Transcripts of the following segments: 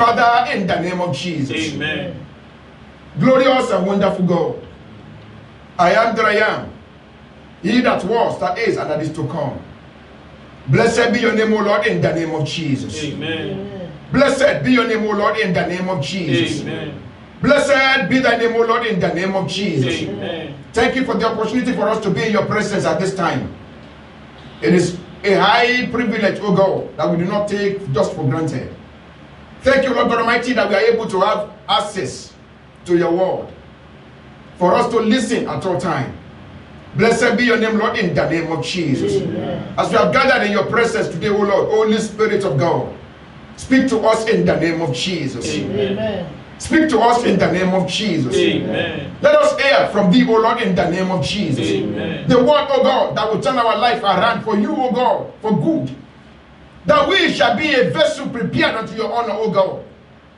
Father, in the name of Jesus. Amen. Glorious and wonderful God, I am that I am. He that was, that is, and that is to come. Blessed be your name, O Lord, in the name of Jesus. Amen. Blessed be your name, O Lord, in the name of Jesus. Amen. Blessed be thy name, O Lord, in the name of Jesus. Amen. Thank you for the opportunity for us to be in your presence at this time. It is a high privilege, O God, that we do not take just for granted. Thank you, Lord God Almighty, that we are able to have access to your word, for us to listen at all time. Blessed be your name, Lord, in the name of Jesus. Amen. As we have gathered in your presence today, O Lord, Holy Spirit of God, speak to us in the name of Jesus. Amen. Speak to us in the name of Jesus. Amen. Let us hear from thee, O Lord, in the name of Jesus. Amen. The word, O God, that will turn our life around for you, O God, for good. That we shall be a vessel prepared unto your honor, O God.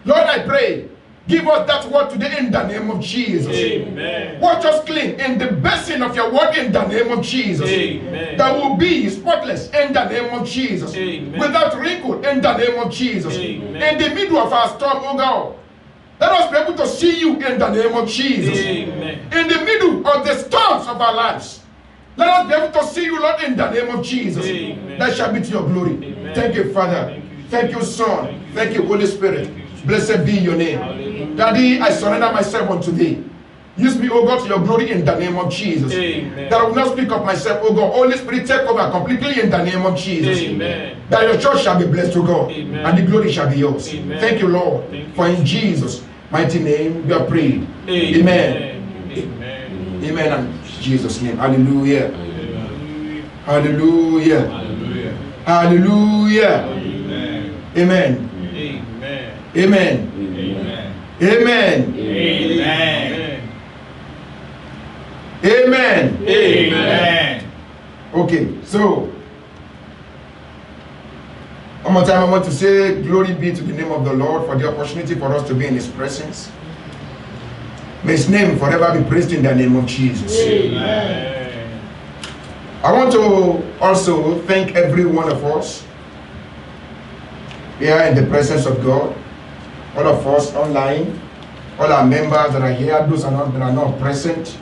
Lord, I pray, give us that word today in the name of Jesus. Amen. Watch us clean in the basin of your word in the name of Jesus. Amen. That will be spotless in the name of Jesus. Amen. Without wrinkle in the name of Jesus. Amen. In the middle of our storm, O God, let us be able to see you in the name of Jesus. Amen. In the middle of the storms of our lives, let us be able to see you, Lord, in the name of Jesus. Amen. That shall be to your glory. Amen. Thank you, Father. Thank you. Thank you, Son. Thank you. Thank you, Holy Spirit. Thank you, Jesus. Blessed be your name. Hallelujah. Daddy, I surrender myself unto thee. Use me, O God, to your glory in the name of Jesus. Amen. That I will not speak of myself, O God. Holy Spirit, take over completely in the name of Jesus. Amen. That your church shall be blessed, O God. Amen. And the glory shall be yours. Amen. Thank you, Lord. Thank you, For in Jesus' mighty name we are prayed. Amen. Amen. Amen. And Jesus' name. Hallelujah. Hallelujah. Hallelujah. Hallelujah. Hallelujah. Amen. Amen. Amen. Amen. Amen. Amen. Amen. Amen. Amen. Okay, so one more time I want to say glory be to the name of the Lord for the opportunity for us to be in his presence. May his name forever be praised in the name of Jesus. Amen. I want to also thank every one of us here in the presence of God, all of us online, all our members that are here, those that are not present.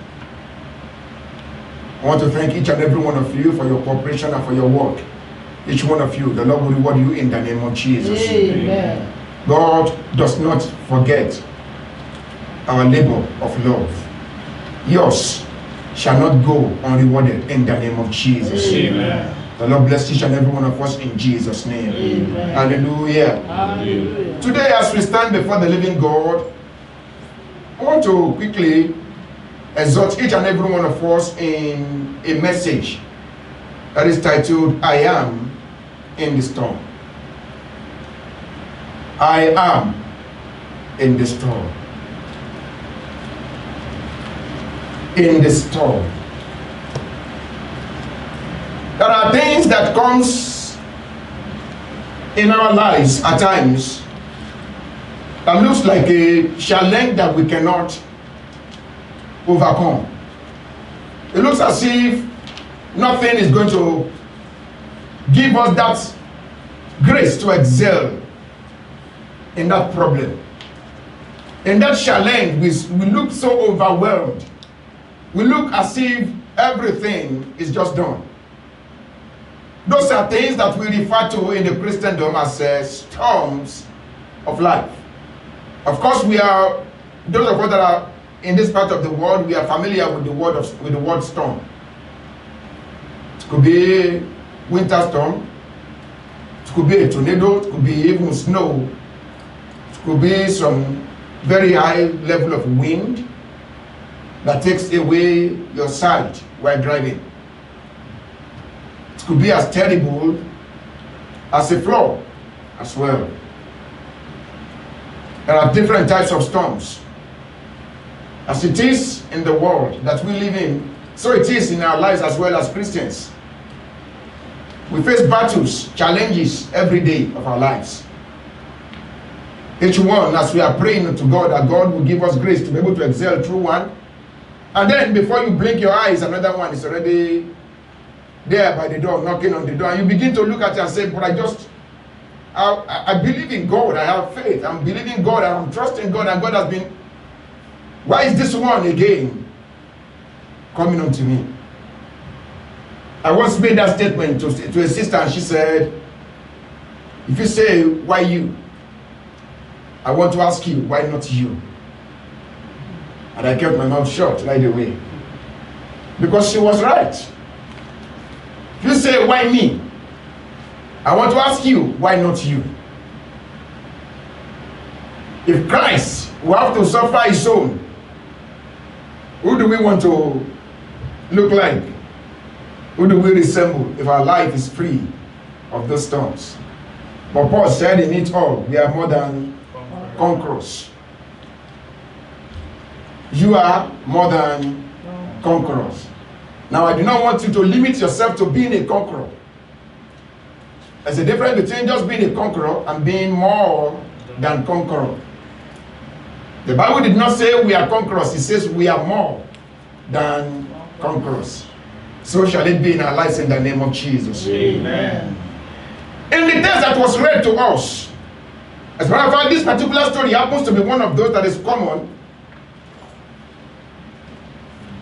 I want to thank each and every one of you for your cooperation and for your work. Each one of you, the Lord will reward you in the name of Jesus. Amen. God does not forget our labor of love. Yours shall not go unrewarded in the name of Jesus. Amen. The Lord bless each and every one of us in Jesus' name. Amen. Hallelujah. Hallelujah. Today, as we stand before the living God, I want to quickly exhort each and every one of us in a message that is titled, I am in the storm. I am in the storm. In the storm. There are things that comes in our lives at times that looks like a challenge that we cannot overcome. It looks as if nothing is going to give us that grace to excel in that problem. In that challenge, we look so overwhelmed. We look as if everything is just done. Those are things that we refer to in the Christendom as storms of life. Of course, those of us that are in this part of the world, we are familiar with the word storm. It could be a winter storm. It could be a tornado. It could be even snow. It could be some very high level of wind that takes away your sight while driving. It could be as terrible as a flood as well. There are different types of storms. As it is in the world that we live in, so it is in our lives as well as Christians. We face battles, challenges every day of our lives. Each one, as we are praying to God, that God will give us grace to be able to excel through one. And then before you blink your eyes, another one is already there by the door, knocking on the door. And you begin to look at it and say, but I believe in God. I have faith. I'm believing God. I'm trusting God. And God has been. Why is this one again coming unto me? I once made that statement to a sister, and she said, if you say, why you? I want to ask you, why not you? And I kept my mouth shut right away. Because she was right. If you say, why me? I want to ask you, why not you? If Christ will have to suffer his own, who do we want to look like? Who do we resemble if our life is free of those storms? But Paul said in it all, we are more than conquerors. You are more than conquerors. Now, I do not want you to limit yourself to being a conqueror. There's a difference between just being a conqueror and being more than conqueror. The Bible did not say we are conquerors. It says we are more than conquerors. So shall it be in our lives in the name of Jesus. Amen. In the text that was read to us, as a matter of fact, this particular story happens to be one of those that is common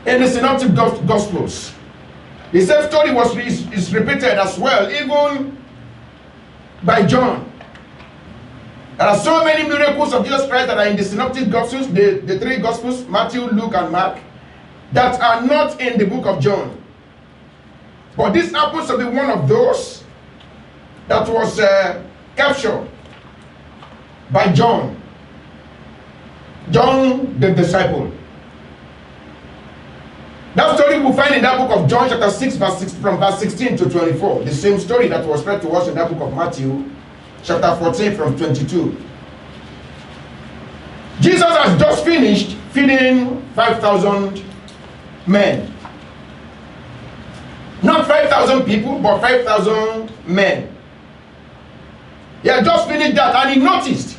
in the Synoptic Gospels. The same story is repeated as well, even by John. There are so many miracles of Jesus Christ that are in the Synoptic Gospels, the three Gospels, Matthew, Luke, and Mark, that are not in the book of John. But this happens to be one of those that was captured by John. John the disciple. That story we'll find in that book of John chapter 6, from verse 16 to 24. The same story that was read to us in that book of Matthew chapter 14 from 22. Jesus has just finished feeding 5,000 men. Not 5,000 people, but 5,000 men. He had just finished that, and he noticed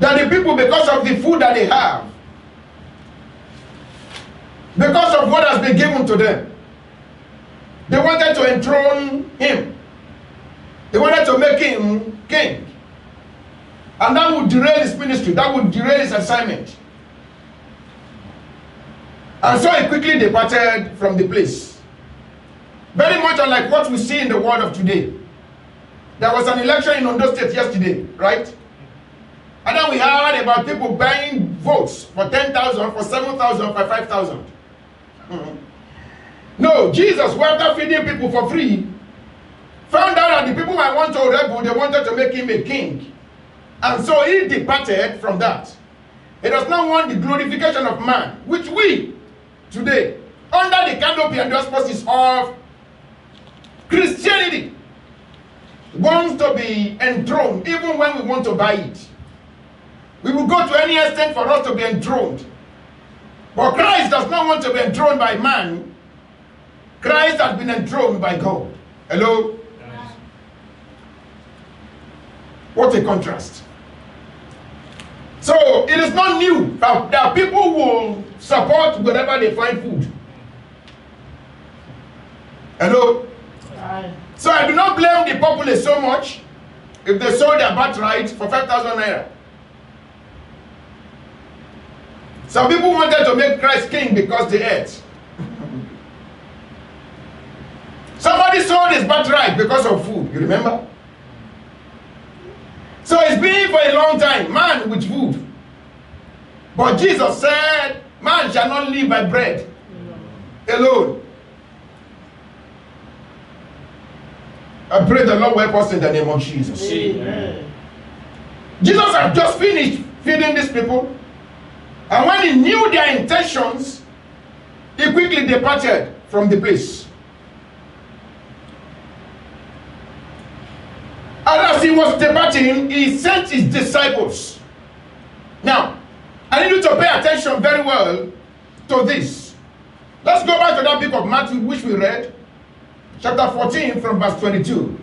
that the people, because of the food that they have, because of what has been given to them, they wanted to enthrone him. They wanted to make him king. And that would derail his ministry. That would derail his assignment. And so he quickly departed from the place. Very much unlike what we see in the world of today. There was an election in Ondo State yesterday, right? And then we heard about people buying votes for 10,000, for 7,000, for 5,000. No, Jesus, who after feeding people for free, found out that the people might want to rebel. They wanted to make him a king. And so he departed from that. He does not want the glorification of man, which we, today, under the canopy and auspices of Christianity, wants to be enthroned, even when we want to buy it. We will go to any extent for us to be enthroned. But Christ does not want to be enthroned by man. Christ has been enthroned by God. Hello? Yes. What a contrast. So, it is not new that people will support wherever they find food. Hello? Aye. So, I do not blame the populace so much if they sold their birthright for 5,000 naira. Some people wanted to make Christ king because they ate. Somebody sold his birthright because of food. You remember? So it's been for a long time, man with food. But Jesus said, man shall not live by bread alone. I pray the Lord will help us in the name of Jesus. Amen. Jesus had just finished feeding these people. And when he knew their intentions, he quickly departed from the place. And as he was departing, he sent his disciples. Now, I need you to pay attention very well to this. Let's go back to that book of Matthew, which we read, chapter 14, from verse 22.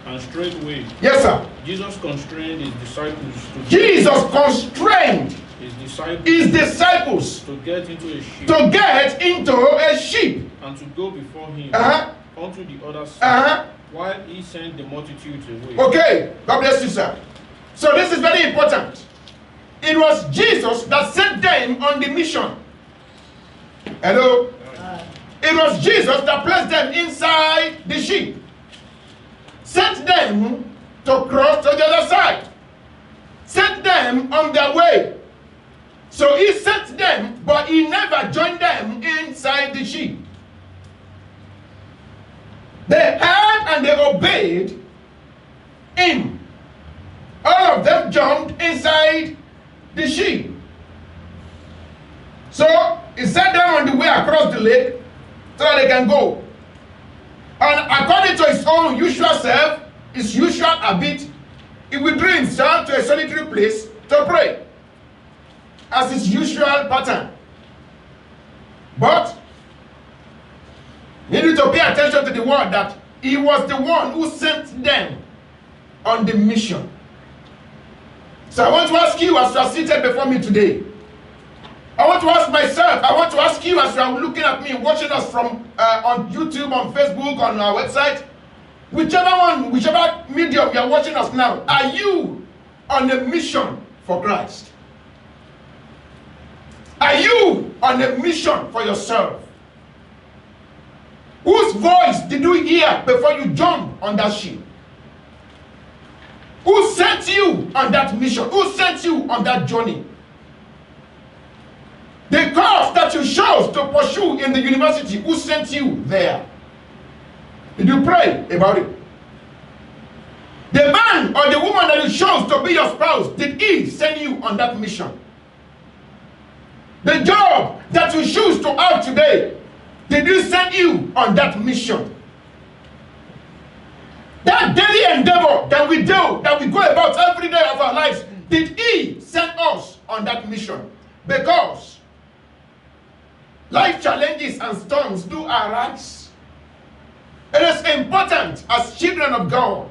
And straightway, Yes, sir. Jesus constrained his disciples Jesus constrained his disciples to get into a ship to get into a ship. and to go before him Uh-huh. unto the other side, Uh-huh. while he sent the multitudes away. Okay, God bless you, sir. So this is very important. It was Jesus that sent them on the mission. Hello? It was Jesus that placed them inside the ship. Sent them to cross to the other side. Sent them on their way. So he sent them, but he never joined them inside the ship. They heard and they obeyed him. All of them jumped inside the ship. So he sent them on the way across the lake so that they can go. And according to his own usual self, his usual habit, he withdrew himself to a solitary place to pray, as his usual pattern. But you need to pay attention to the word that he was the one who sent them on the mission. So I want to ask you as you are seated before me today. I want to ask myself, I want to ask you as you are looking at me, watching us from on YouTube, on Facebook, on our website, whichever medium you are watching us now, are you on a mission for Christ? Are you on a mission for yourself? Whose voice did you hear before you jumped on that ship? Who sent you on that mission? Who sent you on that journey? The course that you chose to pursue in the university, who sent you there? Did you pray about it? The man or the woman that you chose to be your spouse, did he send you on that mission? The job that you choose to have today, did he send you on that mission? That daily endeavor that we do, that we go about every day of our lives, did he send us on that mission? Because life challenges and storms do arise. It is important as children of God,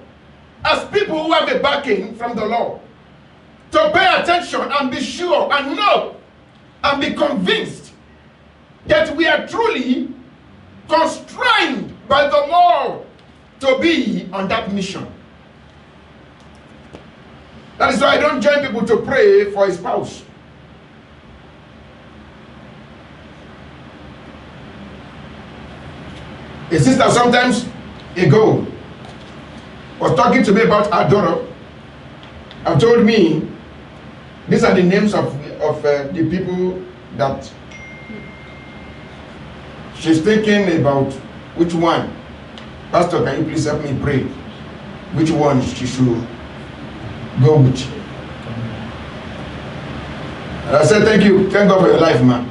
as people who have a backing from the Lord, to pay attention and be sure and know and be convinced that we are truly constrained by the Lord to be on that mission. That is why I don't join people to pray for a spouse. A sister sometimes ago was talking to me about her daughter and told me these are the names of the people that she's thinking about. Which one? Pastor, can you please help me pray? Which one she should go with? And I said, thank you. Thank God for your life, man.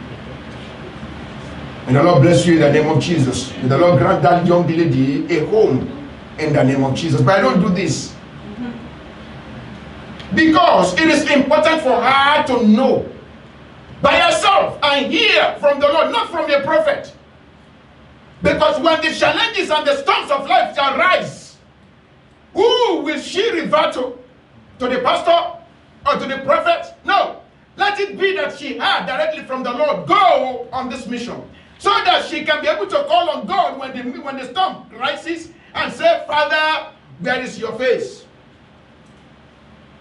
May the Lord bless you in the name of Jesus. May the Lord grant that young lady a home in the name of Jesus. But I don't do this because it is important for her to know by herself and hear from the Lord, not from the prophet. Because when the challenges and the storms of life shall rise, who will she revert to? To the pastor or to the prophet? No. Let it be that she heard directly from the Lord, go on this mission, so that she can be able to call on God when the storm rises and say, Father, where is your face?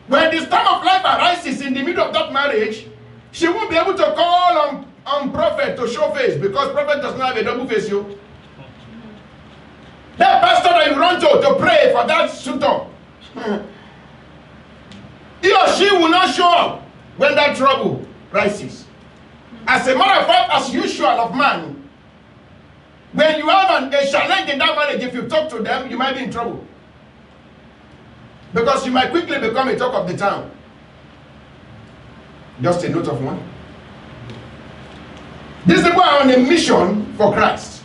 When the storm of life arises in the middle of that marriage, she won't be able to call on prophet to show face, because prophet does not have a double face. You. That pastor that you run to pray for that suitor, he or she will not show up when that trouble rises. As a matter of fact, as usual of man, when you have a challenge in that marriage, if you talk to them, you might be in trouble. Because you might quickly become a talk of the town. Just a note of one. These people are on a mission for Christ.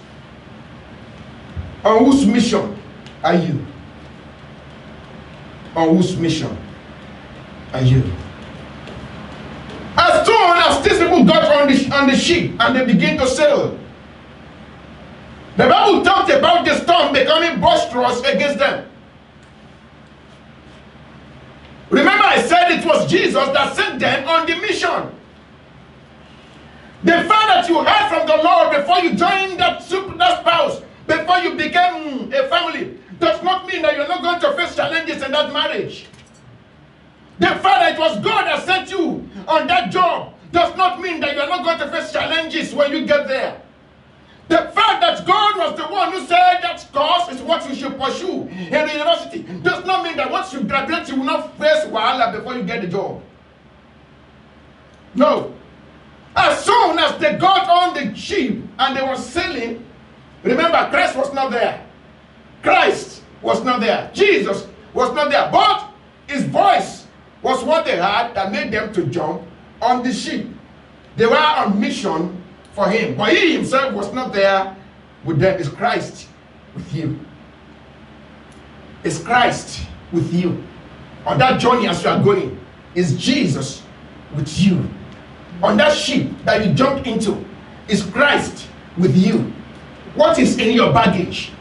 On whose mission are you? On whose mission are you? As soon as these people got on the ship and they begin to sail, the Bible talked about the storm becoming boisterous against them. Remember, I said it was Jesus that sent them on the mission. The fact that you heard from the Lord before you joined that spouse, before you became a family, does not mean that you're not going to face challenges in that marriage. The fact that it was God that sent you on that job does not mean that you're not going to face challenges when you get there. The fact that God was the one who said that course is what you should pursue in the university does not mean that once you graduate you will not face wahala before you get the job. No. As soon as they got on the ship and they were sailing, remember, Christ was not there. Christ was not there. Jesus was not there. But his voice was what they had that made them to jump on the ship. They were on mission for him. But he himself was not there with them. It's Christ with you. It's Christ with you. On that journey as you are going, it's Jesus with you. On that ship that you jumped into, is Christ with you. What is in your baggage?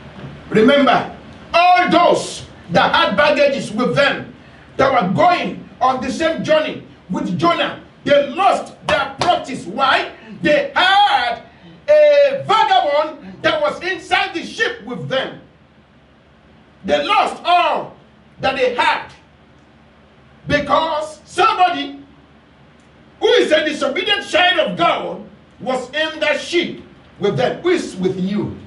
Remember, all those that had baggages with them, that were going on the same journey with Jonah, they lost their properties. Why? They had a vagabond that was inside the ship with them. They lost all that they had because somebody who is a disobedient child of God was in that ship with them. Who is with you?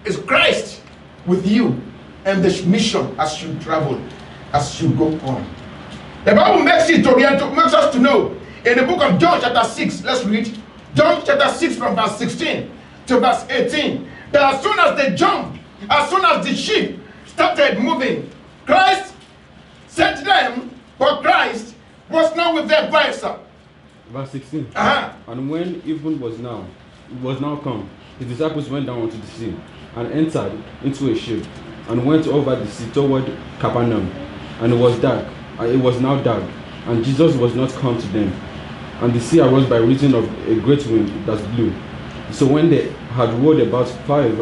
It's Christ with you and the mission as you travel, as you go on. The Bible makes us to know in the book of John chapter 6, let's read John chapter 6 from verse 16 to verse 18, that as soon as they jumped, as soon as the ship started moving, Christ sent them, but Christ was not with them. Why, sir? Verse 16. Uh-huh. And when even was now come, his disciples went down onto the sea, and entered into a ship, and went over the sea toward Capernaum. And it was dark, and it was now dark, and Jesus was not come to them. And the sea arose by reason of a great wind that blew. So when they had rowed about 25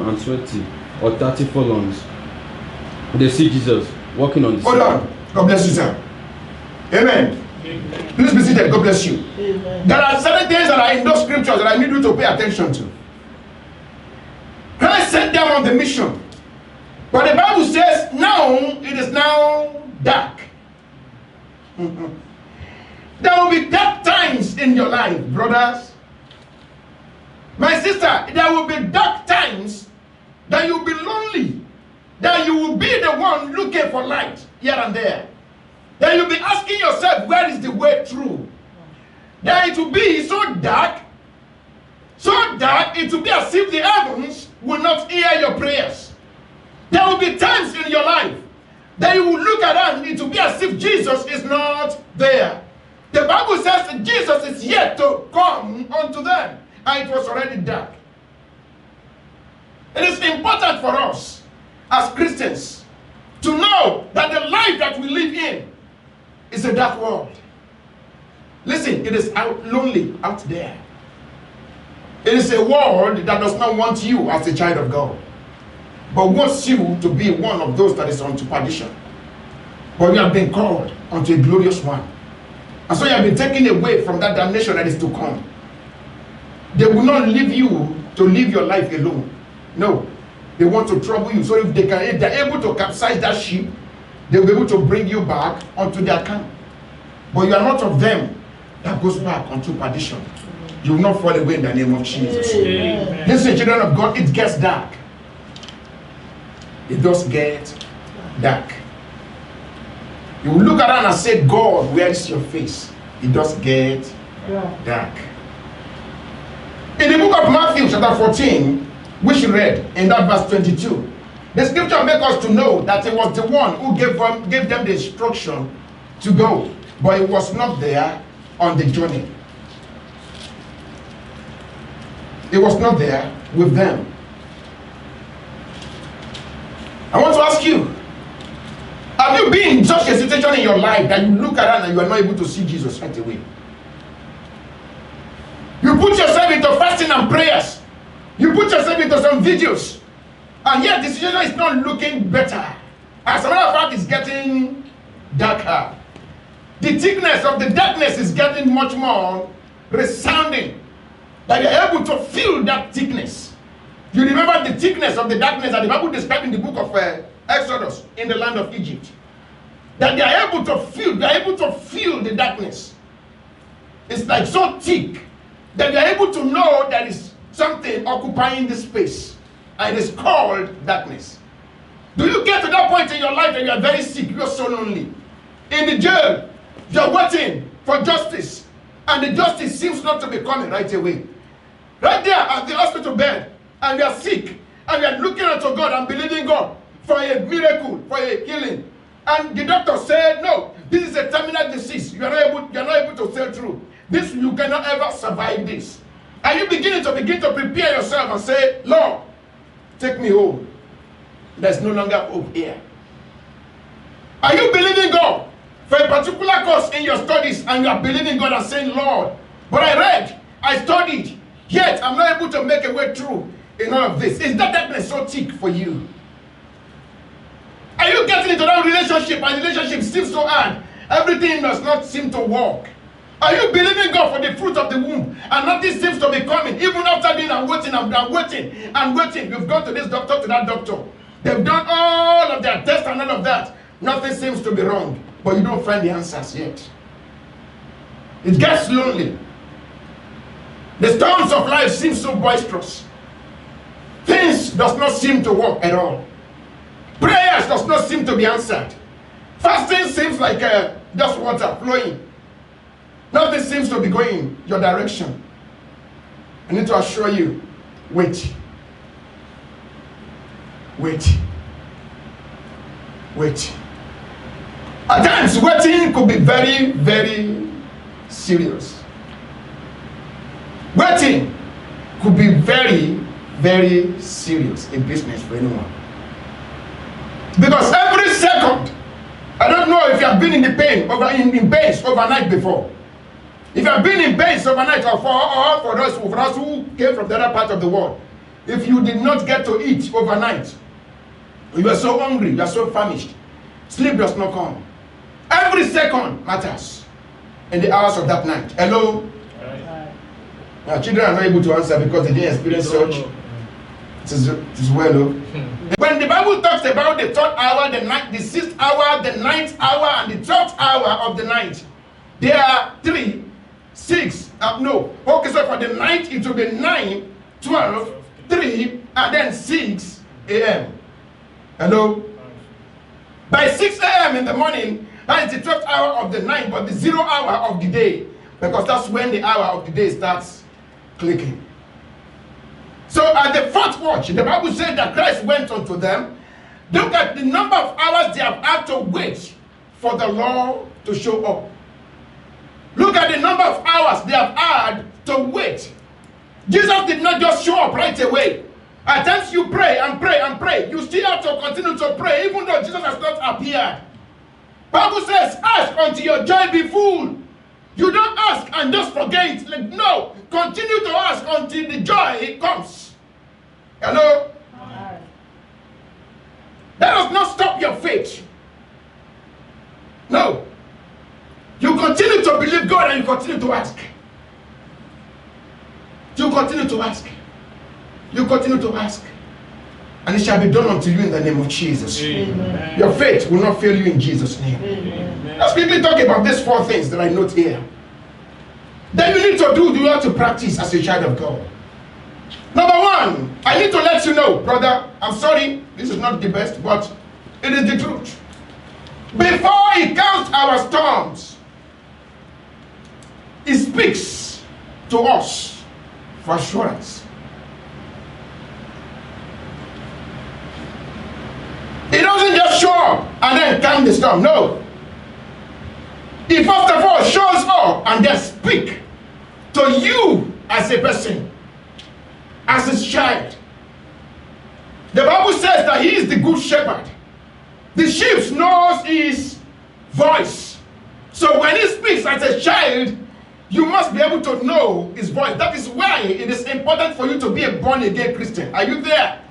or 30 furlongs, they see Jesus walking on the sea. Hold on. God bless you, sir. Amen. Amen. Please be seated. God bless you. Amen. There are certain things that are in those scriptures that I need you to pay attention to. Christ sent them on the mission. But the Bible says now it is now dark. There will be dark times in your life, brothers. My sister, there will be dark times that you'll be lonely. That you will be the one looking for light here and there. That you'll be asking yourself, where is the way through? That it will be so dark it will be as if the heavens will not hear your prayers. There will be times in your life that you will look around, it will be as if Jesus is not there. The Bible says that Jesus is yet to come unto them, and it was already dark. It is important for us as Christians to know that the life that we live in is a dark world. Listen, it is lonely out there. It is a world that does not want you as a child of God, but wants you to be one of those that is unto perdition. But you have been called unto a glorious one. And so you have been taken away from that damnation that is to come. They will not leave you to live your life alone. No. They want to trouble you. So if they're able to capsize that ship, they'll be able to bring you back onto their camp. But you are not of them that goes back onto perdition. You will not fall away in the name of Jesus. Amen. Listen, children of God, it gets dark. It does get dark. You will look around and say, God, where is your face? It does get dark. In the book of Matthew chapter 14, which we read in that verse 22, the scripture makes us to know that it was the one who gave them the instruction to go, but it was not there on the journey. It was not there with them. I want to ask you, have you been in such a situation in your life that you look around and you are not able to see Jesus right away? You put yourself into fasting and prayers. You put yourself into some videos. And yet the situation is not looking better. As a matter of fact, it's getting darker. The thickness of the darkness is getting much more resounding. That you're able to feel that thickness. You remember the thickness of the darkness that the Bible described in the book of Exodus in the land of Egypt. That they are able to feel the darkness. It's like so thick that they are able to know there is something occupying this space. And it is called darkness. Do you get to that point in your life that you are very sick, you are so lonely? In the jail, you are waiting for justice. And the justice seems not to be coming right away. Right there at the hospital bed, and you are sick, and you are looking unto God and believing God for a miracle, for a healing. And the doctor said, no, this is a terminal disease. You are not able to sail through. This, you cannot ever survive this. And you begin to prepare yourself and say, Lord, take me home. There's no longer hope here. Are you believing God for a particular course in your studies, and you are believing God and saying, Lord, but I read, I studied, yet I'm not able to make a way through in all of this? Is that darkness so thick for you? Are you getting into that relationship, and the relationship seems so hard? Everything does not seem to work. Are you believing God for the fruit of the womb, and nothing seems to be coming? Even after being and waiting. You've gone to this doctor, to that doctor. They've done all of their tests and all of that. Nothing seems to be wrong, but you don't find the answers yet. It gets lonely. The storms of life seem so boisterous. Things does not seem to work at all. Prayers does not seem to be answered. Fasting seems like just water flowing. Nothing seems to be going your direction. I need to assure you, wait. Wait. Wait. At times, waiting could be very, very serious. Waiting could be very, very serious in business for anyone. Because every second, I don't know if you have been in the pain in pains overnight before. If you have been in pains overnight, or for us who came from the other part of the world, if you did not get to eat overnight, you are so hungry, you are so famished, sleep does not come. Every second matters in the hours of that night. Hello? Now, children are not able to answer because they didn't experience such. It is well. When the Bible talks about the 3rd hour, the 6th hour, the 9th hour, and the 12th hour of the night, there are 3, 6, okay, so for the night it will be 9, 12, 3, and then 6 a.m. Hello? By 6 a.m. in the morning, that is the 12th hour of the night, but the 0 hour of the day, because that's when the hour of the day starts clicking. So at the 4th watch, the Bible said that Christ went unto them. Look at the number of hours they have had to wait for the Lord to show up. Look at the number of hours they have had to wait. Jesus did not just show up right away. At times you pray and pray and pray. You still have to continue to pray even though Jesus has not appeared. Bible says, ask until your joy be full. You don't ask and just forget. No, continue to ask until the joy comes. Hello? That does not stop your faith. No. You continue to believe God and you continue to ask. You continue to ask. You continue to ask. And it shall be done unto you in the name of Jesus. Amen. Your faith will not fail you in Jesus' name. Amen. Let's quickly talk about these 4 things that I note here. Then you need to do, you have to practice as a child of God. Number 1, I need to let you know, brother, I'm sorry, this is not the best, but it is the truth. Before he counts our storms, he speaks to us for assurance. He doesn't just show up and then calm the storm. No. He first of all shows up and then speak to you as a person, as his child. The Bible says that he is the good shepherd. The sheep knows his voice. So when he speaks as a child, you must be able to know his voice. That is why it is important for you to be a born-again Christian. Are you there?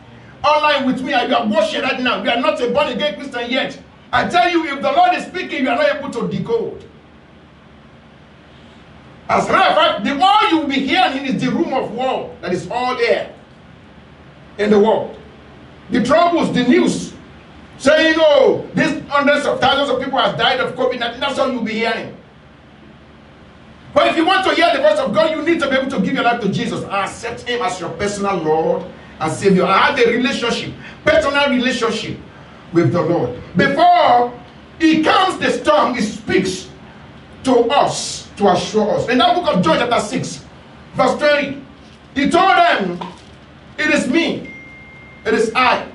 Online with me, you are watching right now. You are not a born-again Christian yet. I tell you, if the Lord is speaking, you are not able to decode. As a matter of fact, the all you will be hearing is the room of war that is all air. in the world. The troubles, the news, saying, oh, these hundreds of thousands of people have died of COVID-19. That's all you'll be hearing. But if you want to hear the voice of God, you need to be able to give your life to Jesus and accept Him as your personal Lord and Savior. And have a relationship, personal relationship with the Lord. Before He calms the storm, He speaks to us to assure us. In that book of John chapter 6, verse 20, He told them, it is me, it is I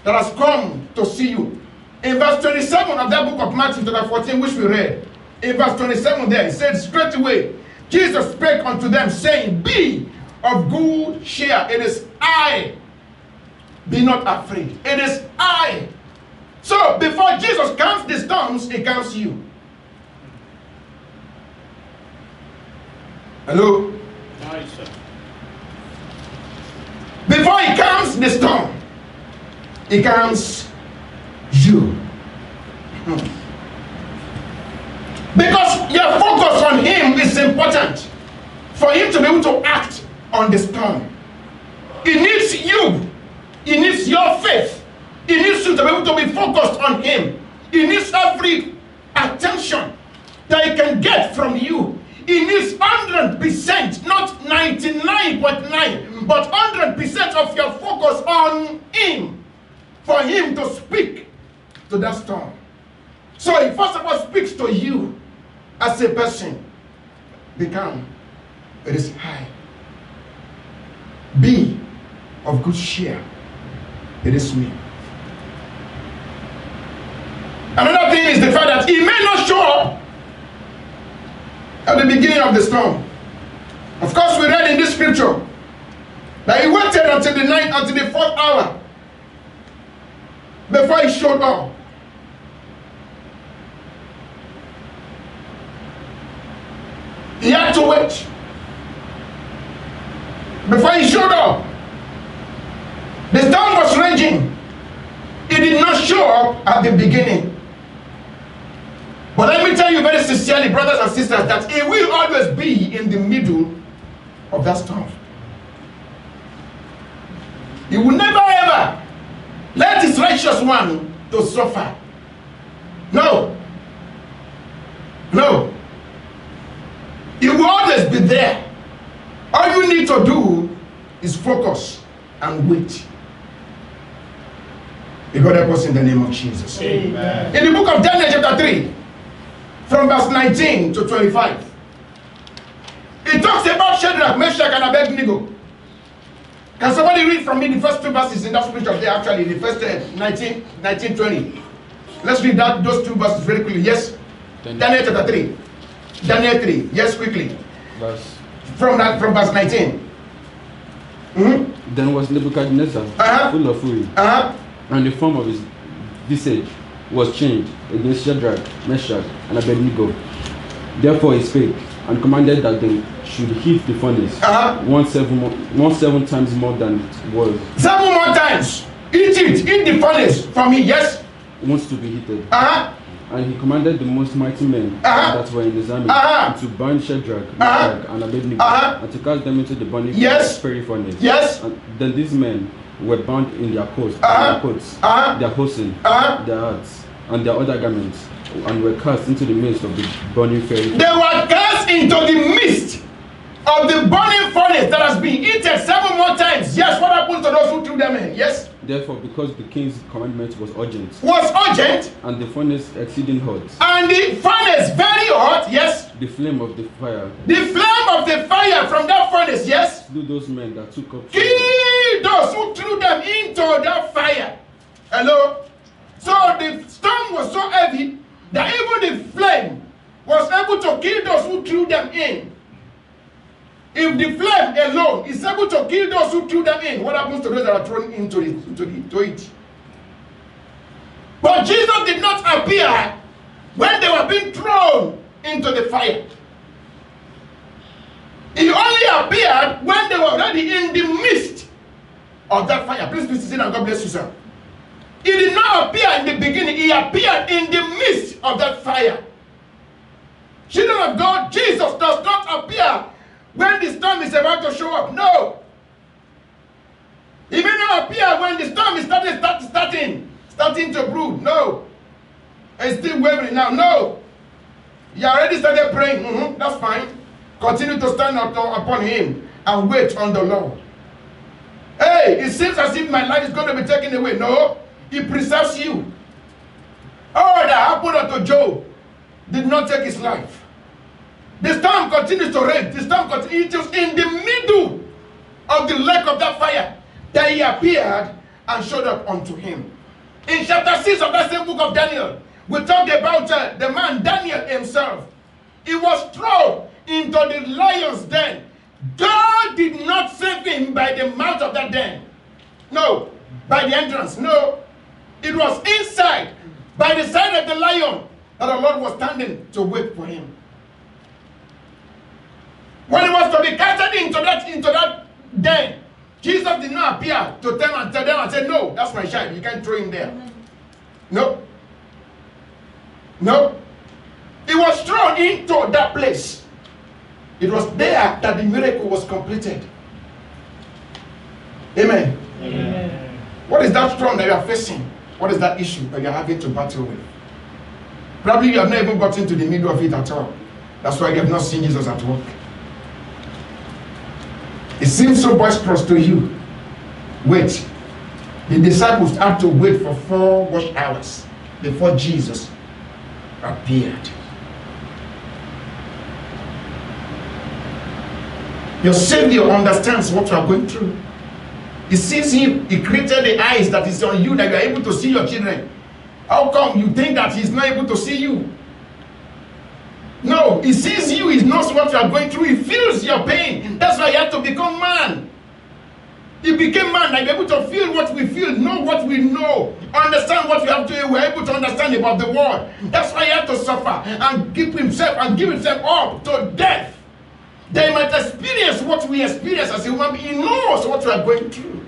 that has come to see you. In verse 27 of that book of Matthew chapter 14, which we read, in verse 27 there, it said, straight away, Jesus spake unto them, saying, be of good cheer. It is I. Be not afraid. It is I. So, before Jesus calms the storms, He calms you. Hello? Nice, sir. Before He calms the storm, He calms you. Because your focus on Him is important for Him to be able to act on the storm. He needs you. He needs your faith. He needs you to be able to be focused on Him. He needs every attention that He can get from you. He needs 100%, not 99.9, but 100% of your focus on Him for Him to speak to that storm. So He first of all speaks to you as a person. Become, it is I. Be of good cheer. It is me. Another thing is the fact that He may not show up at the beginning of the storm. Of course, we read in this scripture that He waited until the night, until the 4th hour before He showed up. He had to wait before He showed up. The storm was raging. He did not show up at the beginning. But let me tell you very sincerely, brothers and sisters, that He will always be in the middle of that storm. He will never ever let His righteous one to suffer. No. No. He will always be there. All you need to do is focus and wait. May God help us in the name of Jesus. Amen. In the book of Daniel chapter 3, from verse 19 to 25, it talks about Shadrach, Meshach, and Abednego. Can somebody read from me the first 2 verses in that scripture there, actually, the first 19, 20? Let's read those 2 verses very quickly. Yes? Daniel chapter 3. Daniel 3. Yes, quickly. From verse 19. Mm-hmm. Then was Nebuchadnezzar full of fury, and the form of his visage was changed against Shadrach, Meshach, and Abednego. Therefore he spake and commanded that they should heat the furnace 17 times more than it was. 7 more times. Eat the furnace for me. Yes. Wants to be heated. And he commanded the most mighty men that were in his army to burn Shadrach, Meshach, and Abednego, and to cast them into the burning fiery furnace. Yes. And then these men were bound in their coats, their hosen, their hats, and their other garments, and were cast into the midst of the burning fiery furnace. They were cast into the midst of the burning furnace that has been eaten 7 more times. Yes, what happened to those who threw them in? Yes. Therefore, because the king's commandment was urgent, and the furnace exceeding hot, and the furnace very hot, yes, the flame of the fire from that furnace, yes, slew those men that took up, killed those who threw them into that fire. Hello. So the storm was so heavy that even the flame was able to kill those who threw them in. If the flame alone is able to kill those who threw them in, what happens to those that are thrown into it? But Jesus did not appear when they were being thrown into the fire. He only appeared when they were already in the midst of that fire. Please be seated and God bless you, sir. He did not appear in the beginning. He appeared in the midst of that fire. Children of God, Jesus does not appear when the storm is about to show up. No. He may not appear when the storm is starting to brew. No. It's still wavering now. No. You already started praying. That's fine. Continue to stand upon him and wait on the Lord. Hey, it seems as if my life is going to be taken away. No. He preserves you. All that happened unto Job did not take his life. The storm continues to rage. The storm continues. It was in the middle of the lake of that fire that he appeared and showed up unto him. In chapter 6 of that same book of Daniel, we talked about the man Daniel himself. He was thrown into the lion's den. God did not save him by the mouth of that den. No. By the entrance. No. It was inside, by the side of the lion, that the Lord was standing to wait for him. When he was to be casted into that den, Jesus did not appear to them and tell them and say, no, that's my child. You can't throw him there. No. No. He was thrown into that place. It was there that the miracle was completed. Amen. Amen. What is that storm that you are facing? What is that issue that you are having to battle with? Probably you have not even gotten to the middle of it at all. That's why you have not seen Jesus at work. It seems so boisterous to you. Wait. The disciples had to wait for 4 watch hours before Jesus appeared. Your Savior understands what you are going through. He sees you. He created the eyes that is on you, that you are able to see your children. How come you think that he's not able to see you? No, he sees you. He knows what you are going through. He feels your pain. That's why he had to become man. He became man, like able to feel what we feel, know what we know, understand what we have to. We're able to understand about the world. That's why he had to suffer and give himself up to death. They might experience what we experience as a human being. He knows what we are going through.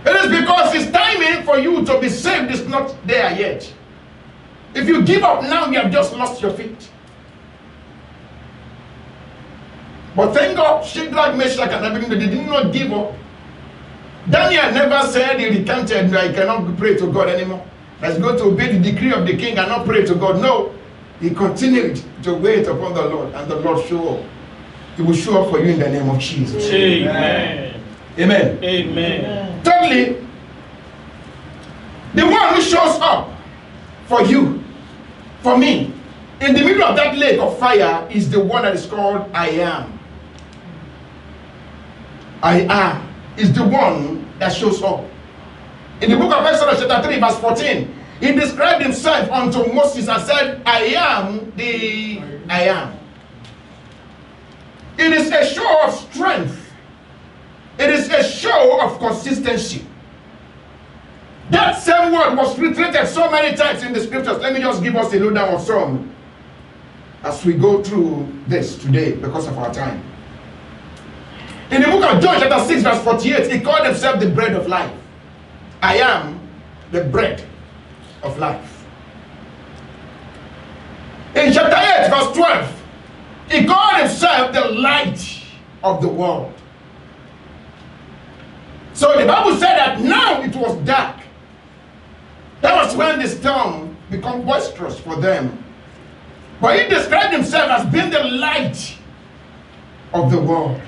It is because his timing for you to be saved is not there yet. If you give up now, you have just lost your feet. But thank God, Shadrach, Meshach, and Abednego, they did not give up. Daniel never said he recanted, I cannot pray to God anymore. Let's go to obey the decree of the king and not pray to God. No. He continued to wait upon the Lord, and the Lord showed up. He will show up for you in the name of Jesus. Amen. Amen. Amen. Thirdly, the one who shows up for you, for me, in the middle of that lake of fire is the one that is called I am. I am is the one that shows up. In the book of Exodus chapter 3 verse 14, he described himself unto Moses and said, I am the I am. It is a show of strength. It is a show of consistency. That same word was reiterated so many times in the scriptures. Let me just give us a lowdown of some as we go through this today because of our time. In the book of John chapter 6 verse 48, he called himself the bread of life. I am the bread of life. In chapter 8 verse 12, he called himself the light of the world. So the Bible said that now it was dark. That was when the storm became boisterous for them. But he described himself as being the light of the world.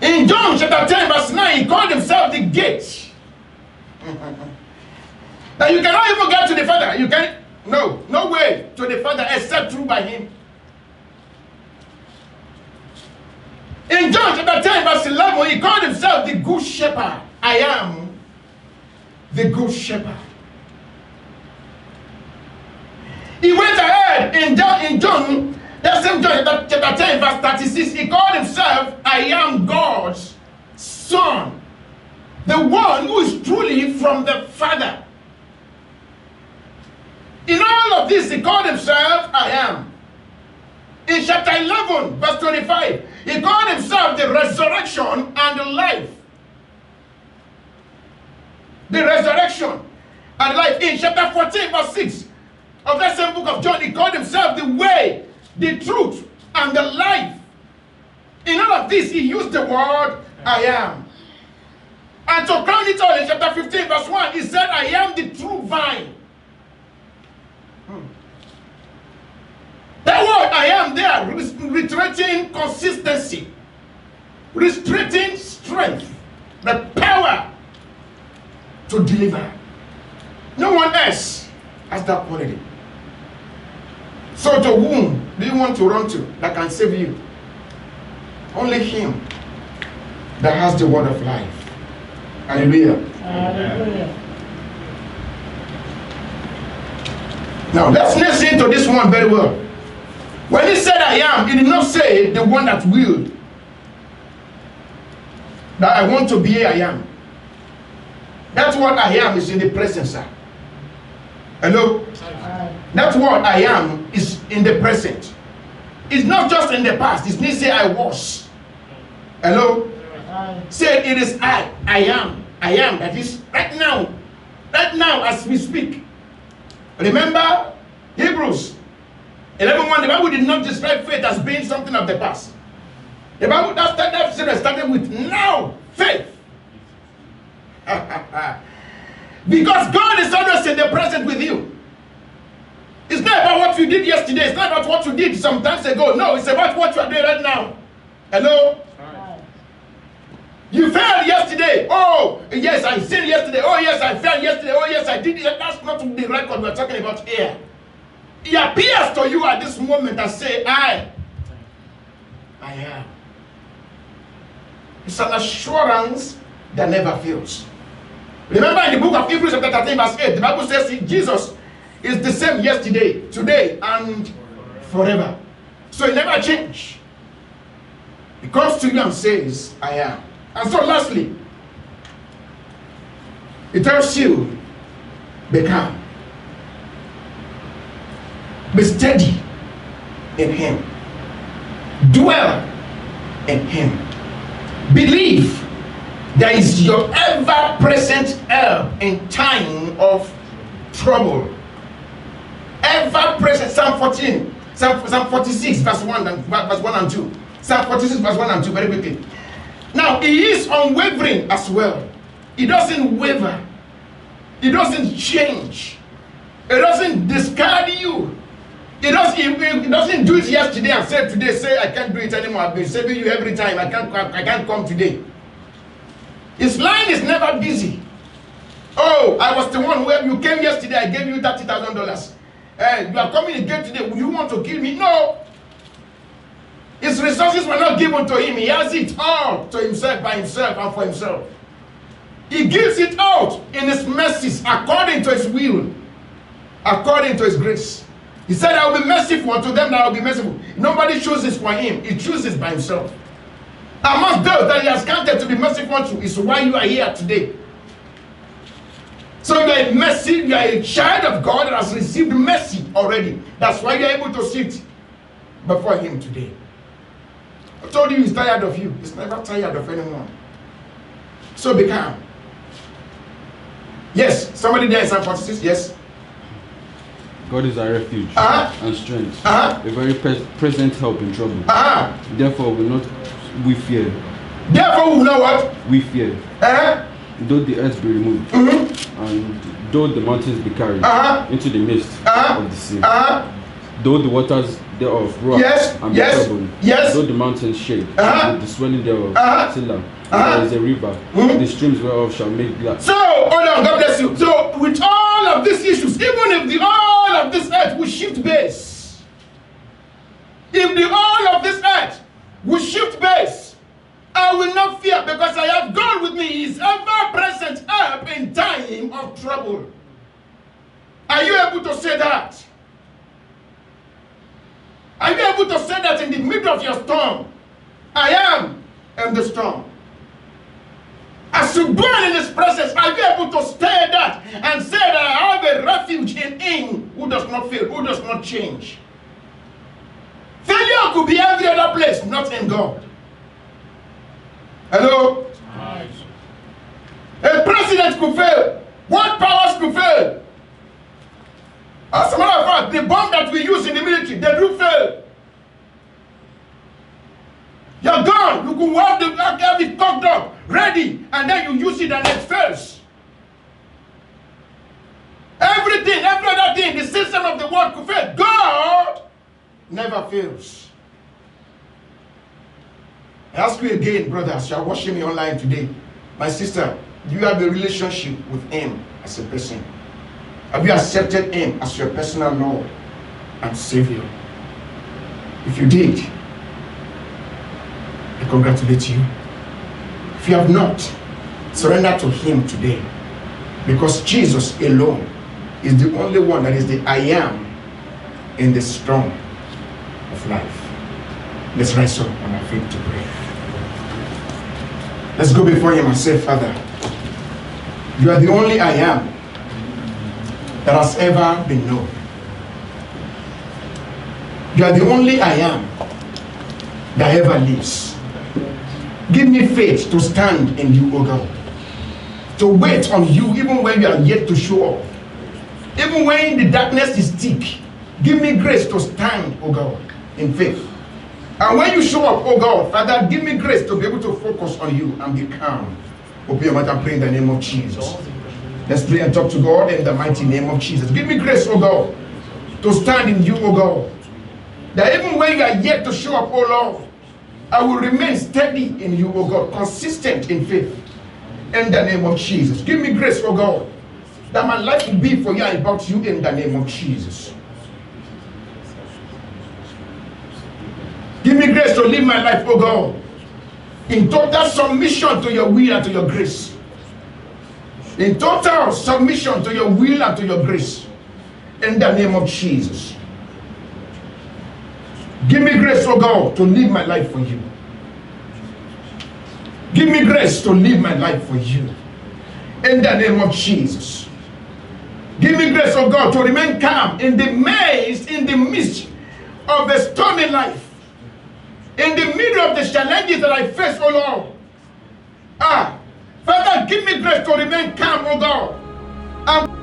In John chapter 10 verse 9, he called himself the gate. That you cannot even get to the Father. You can't, no way to the Father except through by him. In John chapter 10 verse 11, he called himself the good shepherd. I am the good shepherd. He went ahead in John, that same John chapter 10 verse 36, he called himself, I am God's son. The one who is truly from the Father. In all of this, he called himself, I am. In chapter 11 verse 25, he called himself the resurrection and the life. The resurrection and life. In chapter 14 verse 6 of that same book of John, he called himself the way, the truth, and the life. In all of this, he used the word I am. And to crown it all in chapter 15, verse 1, he said, I am the true vine. That word I am there, reiterating consistency, restricting strength, the power to deliver. No one else has that quality. So to whom do you want to run to that can save you? Only him that has the word of life. Hallelujah. Hallelujah. Now let's listen to this one very well. When he said I am, he did not say the one that will. That I want to be, I am. That's what I am is in the present, sir. Hello? Aye. That's what I am is in the present. It's not just in the past. It's not say I was. Hello? Aye. Say it is I am. I am. That is right now. Right now as we speak. Remember Hebrews 11:1. The Bible did not describe faith as being something of the past. The Bible that started with now faith. Because God is always in the present with you. It's not about what you did yesterday. It's not about what you did some times ago. No, it's about what you are doing right now. Hello? Aye. You failed yesterday. Oh, yes, I sinned yesterday. Oh, yes, I failed yesterday. Oh, yes, I did it. That's not the record we're talking about here. It appears to you at this moment and say, I am. It's an assurance that never fails. Remember in the book of Hebrews chapter 13 verse 8, the Bible says Jesus is the same yesterday, today, and forever. So he never changed. He comes to you and says, I am. And so lastly, it tells you, be calm. Be steady in him. Dwell in him. Believe there is your ever-present help in time of trouble. Ever-present. Psalm 14, Psalm 46, verse 1 and 2. Psalm 46, verse 1 and 2, very quickly. Now, he is unwavering as well. He doesn't waver. He doesn't change. He doesn't discard you. He doesn't do it yesterday and say today, say I can't do it anymore. I've been saving you every time. I can't come today. His line is never busy. Oh, I was the one where you came yesterday. I gave you $30,000. You are coming again today. You want to kill me? No. His resources were not given to him. He has it all to himself, by himself, and for himself. He gives it out in his mercies, according to his will, according to his grace. He said, I will be merciful unto them that I will be merciful. Nobody chooses for him. He chooses by himself. Amongst those that he has counted to be merciful unto is why you are here today. So you are a mercy, you are a child of God that has received mercy already. That's why you are able to sit before him today. I told you he's tired of you. He's never tired of anyone. So be calm. Yes, somebody there in Psalm 46, yes. God is our refuge and strength, Uh-huh. a very present help in trouble. Therefore, we fear. Therefore, we know what? We fear. Though the earth be removed, and though the mountains be carried into the midst of the sea, though the waters thereof roar and be troubled, though the mountains shake with the swelling thereof, Selah, there is a river, the streams whereof shall make glad. So, hold on, God bless you. So, with all of these issues, even if all of this earth will shift base, if all of this earth will shift base, I will not fear, because I have God with me. He is ever-present help in time of trouble. Are you able to say that? Are you able to say that in the middle of your storm? I am in the storm. As you dwell in his presence, are you able to stay that and say that I have a refuge in him who does not fail, who does not change? Failure could be every other place, not in God. Hello? Aye. A president could fail. World powers could fail. As a matter of fact, the bomb that we use in the military, they do fail. Your God gun. You could have it cocked up, ready, and then you use it and it fails. Everything, every other thing, the system of the world could fail. God never fails. I ask you again, brothers, you are watching me online today. My sister, do you have a relationship with Him as a person? Have you accepted Him as your personal Lord and Savior? If you did, I congratulate you. If you have not, surrender to Him today. Because Jesus alone is the only one that is the I am in the storm of life. Let's rise up on our feet to pray. Let's go before Him and say, Father, you are the only I am that has ever been known. You are the only I am that ever lives. Give me faith to stand in you, O God. To wait on you even when you are yet to show up. Even when the darkness is thick. Give me grace to stand, O God, in faith. And when you show up, oh God, Father, give me grace to be able to focus on you and be calm. Open your mouth and pray in the name of Jesus. Let's pray and talk to God in the mighty name of Jesus. Give me grace, oh God, to stand in you, oh God. That even when you are yet to show up, oh Lord, I will remain steady in you, oh God, consistent in faith. In the name of Jesus. Give me grace, oh God, that my life will be for you and about you in the name of Jesus. Give me grace to live my life, oh God, in total submission to your will and to your grace. In total submission to your will and to your grace. In the name of Jesus. Give me grace, oh God, to live my life for you. Give me grace to live my life for you. In the name of Jesus. Give me grace, oh God, to remain calm in the midst of a stormy life. In the middle of the challenges that I face, oh Lord. Father, give me grace to remain calm, oh God.